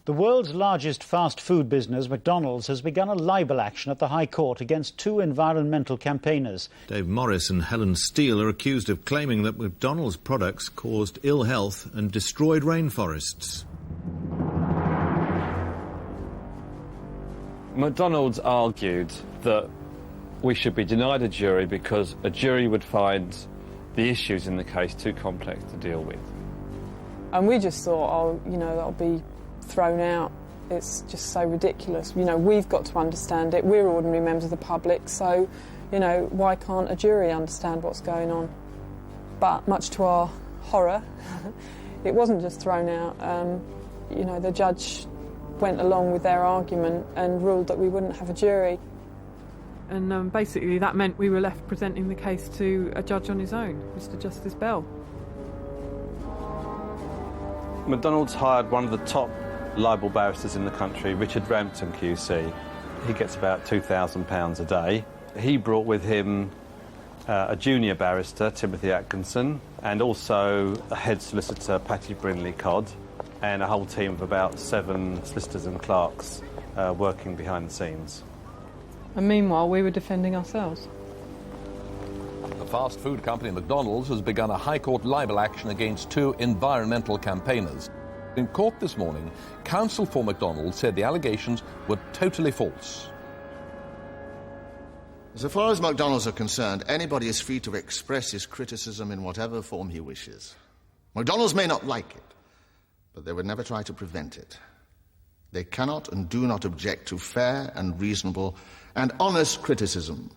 The world's largest fast food business, McDonald's, has begun a libel action at the High Court against two environmental campaigners. Dave Morris and Helen Steele are accused of claiming that McDonald's products caused ill health and destroyed rainforests. McDonald's argued that we should be denied a jury because a jury would find the issues in the case too complex to deal with. And we just thought, oh, you know, that'll be thrown out. It's just so ridiculous. You know, we've got to understand it. We're ordinary members of the public, so, you know, why can't a jury understand what's going on? But much to our horror, it wasn't just thrown out. You know, the judge went along with their argument and ruled that we wouldn't have a jury. And basically that meant we were left presenting the case to a judge on his own, Mr. Justice Bell. McDonald's hired one of the top libel barristers in the country, Richard Rampton QC. He gets about £2,000 a day. He brought with him a junior barrister, Timothy Atkinson, and also a head solicitor, Patty Brinley-Codd, and a whole team of about 7 solicitors and clerks working behind the scenes. And meanwhile, we were defending ourselves. The fast food company McDonald's has begun a High Court libel action against 2 environmental campaigners. In court this morning, counsel for McDonald's said the allegations were totally false. So far as McDonald's are concerned, anybody is free to express his criticism in whatever form he wishes. McDonald's may not like it, but they would never try to prevent it. They cannot and do not object to fair and reasonable and honest criticism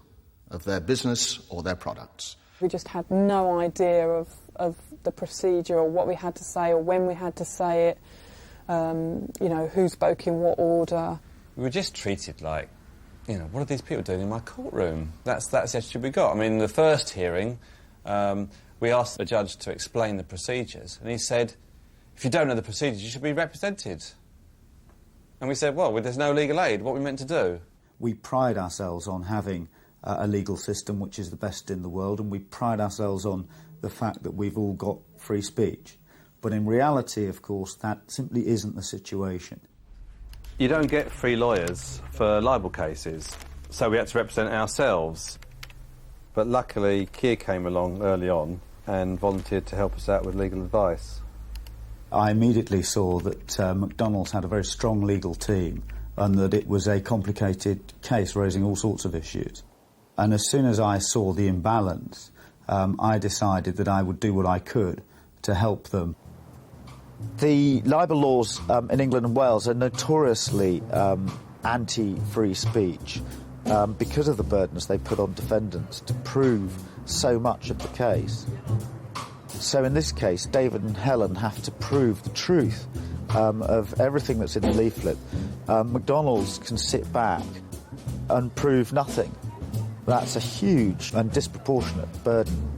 of their business or their products. We just had no idea of the procedure or what we had to say or when we had to say it, you know, who spoke in what order. We were just treated like, you know, what are these people doing in my courtroom? That's the attitude we got. I mean, the first hearing, we asked the judge to explain the procedures, and he said, if you don't know the procedures, you should be represented. And we said, well, there's no legal aid. What are we meant to do? We pride ourselves on having a legal system which is the best in the world, and we pride ourselves on the fact that we've all got free speech. But in reality, of course, that simply isn't the situation. You don't get free lawyers for libel cases, so we had to represent ourselves. But luckily, Keir came along early on and volunteered to help us out with legal advice. I immediately saw that McDonald's had a very strong legal team and that it was a complicated case raising all sorts of issues. And as soon as I saw the imbalance, I decided that I would do what I could to help them. The libel laws in England and Wales are notoriously anti-free speech because of the burdens they put on defendants to prove so much of the case. So in this case, David and Helen have to prove the truth of everything that's in the leaflet. McDonald's can sit back and prove nothing. That's a huge and disproportionate burden.